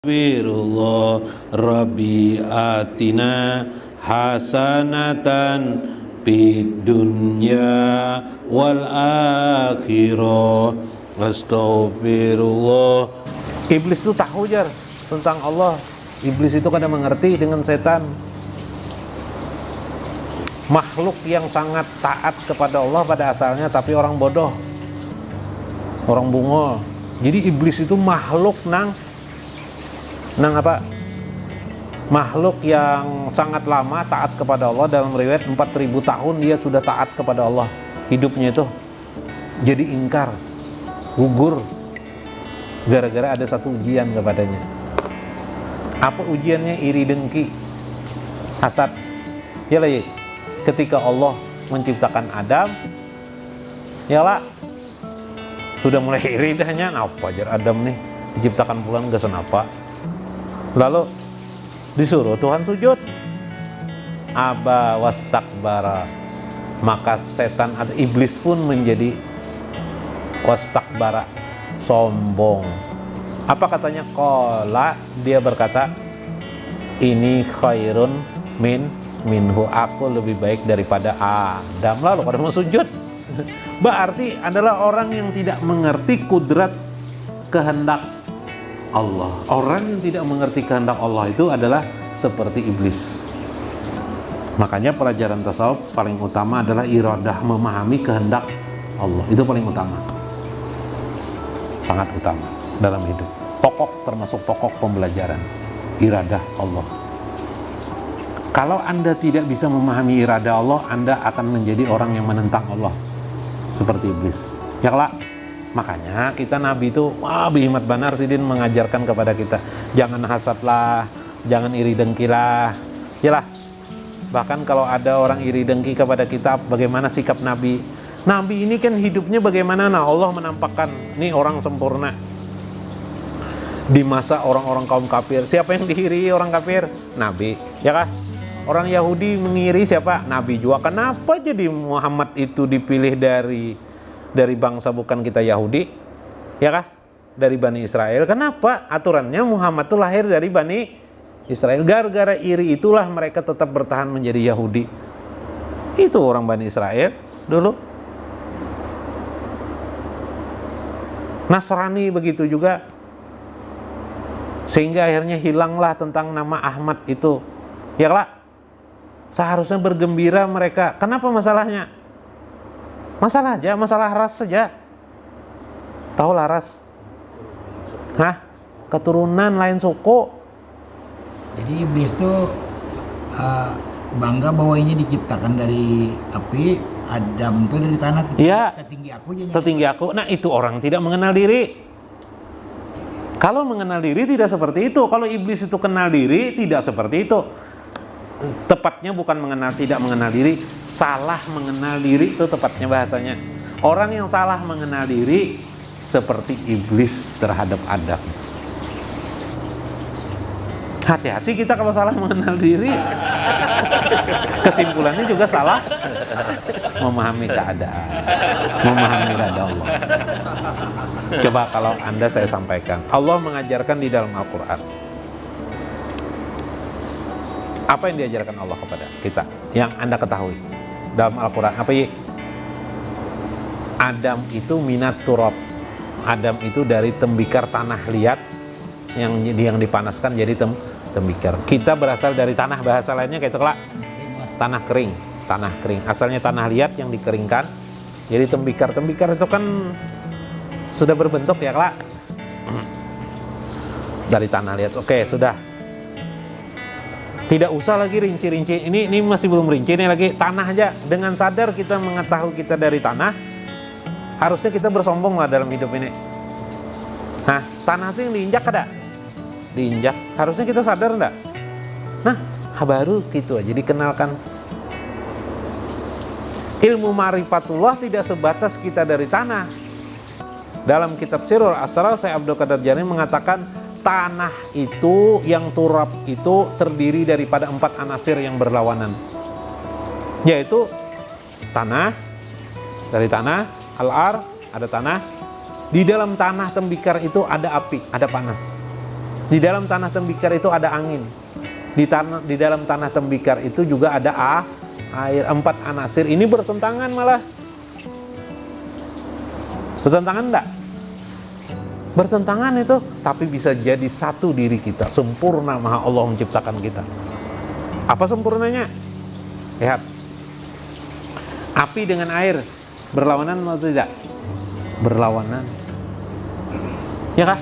Firullah Rabbi atina hasanatan fid dunya wal akhirah. Astagfirullah. Iblis itu tahu jar tentang Allah. Iblis itu kadang mengerti dengan setan. Makhluk yang sangat taat kepada Allah pada asalnya, tapi orang bodoh, orang bungol. Jadi iblis itu makhluk nang apa? Makhluk yang sangat lama taat kepada Allah. Dalam riwayat 4000 tahun dia sudah taat kepada Allah. Hidupnya itu jadi ingkar, gugur gara-gara ada satu ujian kepadanya. Apa ujiannya? Iri dengki, hasad. Ya lah ya. Ketika Allah menciptakan Adam, ya lah, sudah mulai iri dahnya. Apa jar Adam nih diciptakan pulang gak senapa. Lalu disuruh Tuhan sujud, aba wastakbara, maka setan atau iblis pun menjadi wastakbara, sombong. Apa katanya? Qala, dia berkata, ini khairun minhu, aku lebih baik daripada Adam. Lalu pada mau sujud. Berarti adalah orang yang tidak mengerti kudrat kehendak Allah. Orang yang tidak mengerti kehendak Allah itu adalah seperti iblis. Makanya pelajaran tasawuf paling utama adalah iradah, memahami kehendak Allah. Itu paling utama, sangat utama dalam hidup. Pokok, termasuk pokok pembelajaran, iradah Allah. Kalau Anda tidak bisa memahami iradah Allah, Anda akan menjadi orang yang menentang Allah seperti iblis. Ya lah. Makanya kita Nabi itu bihimat banar sidin mengajarkan kepada kita, jangan hasadlah, jangan iri dengkilah. Yalah. Bahkan kalau ada orang iri dengki kepada kita, bagaimana sikap Nabi? Nabi ini kan hidupnya bagaimana? Nah, Allah menampakkan nih orang sempurna. Di masa orang-orang kaum kafir, siapa yang diiri orang kafir? Nabi. Ya kah? Orang Yahudi mengiri siapa? Nabi juga. Kenapa jadi Muhammad itu dipilih dari bangsa bukan kita Yahudi, ya kah? Dari Bani Israel. Kenapa? Aturannya Muhammad itu lahir dari Bani Israel. Gara-gara iri itulah mereka tetap bertahan menjadi Yahudi. Itu orang Bani Israel dulu. Nasrani begitu juga. Sehingga akhirnya hilanglah tentang nama Ahmad itu. Ya lah. Seharusnya bergembira mereka. Kenapa masalahnya? Masalah aja, masalah ras saja. Tahu lah ras? Hah? Keturunan lain suku. Jadi iblis tuh bangga bahwa ini diciptakan dari api, Adam tuh dari tanah. Iya. Tertinggi aku. Tertinggi aku. Nah, itu orang tidak mengenal diri. Kalau mengenal diri tidak seperti itu. Kalau iblis itu kenal diri, tidak seperti itu. Tepatnya bukan tidak mengenal diri, salah mengenal diri itu tepatnya bahasanya. Orang yang salah mengenal diri seperti iblis terhadap Adam. Hati-hati kita kalau salah mengenal diri. Kesimpulannya juga salah memahami keadaan, memahami keadaan Allah. Coba kalau Anda saya sampaikan, Allah mengajarkan di dalam Al-Quran. Apa yang diajarkan Allah kepada kita yang Anda ketahui dalam Al-Quran? Apa ya? Adam itu minat turab. Adam itu dari tembikar tanah liat yang dipanaskan jadi tembikar. Kita berasal dari tanah, bahasa lainnya kayak telak, tanah kering. Tanah kering. Asalnya tanah liat yang dikeringkan jadi tembikar. Tembikar itu kan sudah berbentuk ya kelak. Dari tanah liat. Oke, sudah. Tidak usah lagi rinci-rinci. Ini masih belum rinci, ini lagi tanah aja. Dengan sadar kita mengetahui kita dari tanah, harusnya kita bersombong lah dalam hidup ini. Nah, tanah itu yang diinjak ada? Diinjak. Harusnya kita sadar enggak? Nah, baru gitu aja dikenalkan. Ilmu ma'rifatullah tidak sebatas kita dari tanah. Dalam kitab Sirrul Asrar, Syekh Abdul Qadir Jailani mengatakan, tanah itu, yang turab itu terdiri daripada 4 anasir yang berlawanan, yaitu tanah, dari tanah, al-ar, ada tanah, di dalam tanah tembikar itu ada api, ada panas. Di dalam tanah tembikar itu ada angin. Di dalam tanah tembikar itu juga ada air. 4 anasir ini bertentangan malah. Bertentangan enggak? Bertentangan itu, tapi bisa jadi satu diri kita. Sempurna Maha Allah menciptakan kita. Apa sempurnanya? Lihat. Api dengan air berlawanan atau tidak? Berlawanan. Ya kah?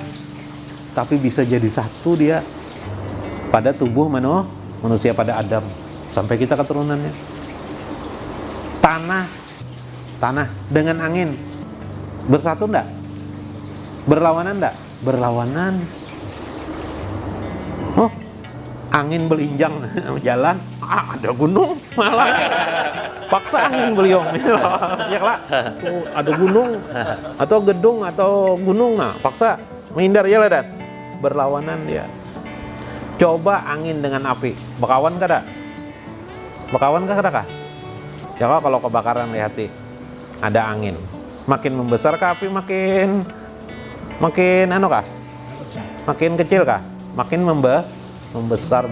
Tapi bisa jadi satu dia pada tubuh manusia, pada Adam sampai kita keturunannya. Tanah dengan angin bersatu enggak? Berlawanan enggak? Berlawanan. Oh, angin belinjang jalan, ada gunung malah paksa angin beliung. Ya lah, ada gunung atau gedung atau gunung, nah paksa menghindar ya lah, dan berlawanan dia. Coba angin dengan api, bakawan kada? Bakawan kah? Ya kalau kebakaran lihat ada angin, makin membesar ke api makin kah? Makin kecil kah? Makin membesar.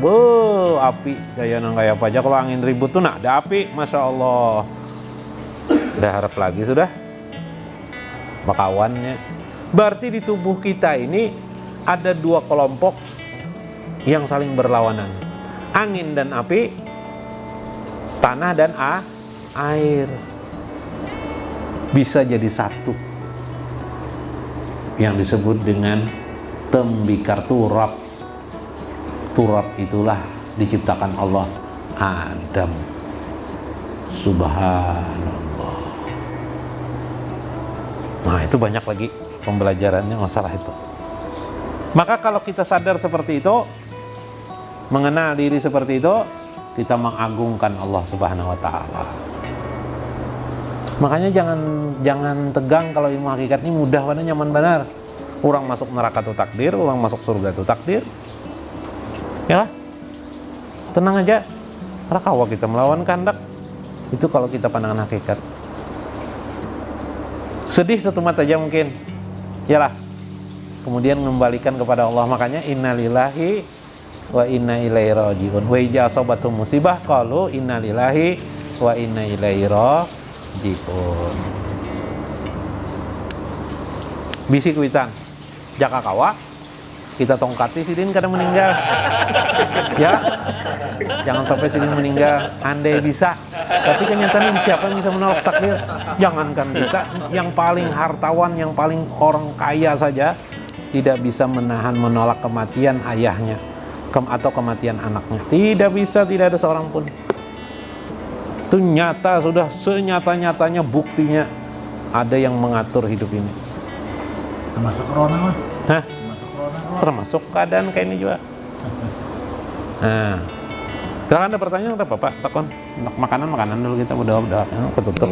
Api kayak apa aja kalau angin ribut tuh, nah ada api, masya Allah. Udah harap lagi sudah bakawannya. Berarti di tubuh kita ini ada 2 kelompok yang saling berlawanan. Angin dan api, tanah dan air. Bisa jadi satu. Yang disebut dengan tembikar turab. Turab itulah diciptakan Allah Adam. Subhanallah. Nah, itu banyak lagi pembelajarannya masalah itu. Maka kalau kita sadar seperti itu, mengenal diri seperti itu, kita mengagungkan Allah Subhanahu wa taala. Makanya jangan tegang kalau ilmu hakikat ini mudah pada nyaman benar. Orang masuk neraka itu takdir, orang masuk surga itu takdir. Ya, tenang aja. Rakawa kita melawan kehendak. Itu kalau kita pandangan hakikat. Sedih satu mata aja mungkin. Yalah. Kemudian mengembalikan kepada Allah. Makanya innalillahi wa inna ilaihi rajiun. Wa idza asabatum musibah qalu innalillahi wa inna ilaihi rajiun. Bisi kuitan. Jaka kawa kita tongkati sidin kadang meninggal. Ya, jangan sampai sidin meninggal. Andai bisa, tapi kenyataannya siapa yang bisa menolak takdir? Jangankan kita, yang paling hartawan, yang paling orang kaya saja tidak bisa menolak kematian ayahnya atau kematian anaknya. Tidak bisa, tidak ada seorang pun. Itu nyata, sudah senyata-nyatanya buktinya ada yang mengatur hidup ini. Termasuk corona mah. Hah? Termasuk keadaan kayak ini juga. Nah, kalau ada pertanyaan, ada Bapak takon makanan dulu, kita udah ketutup.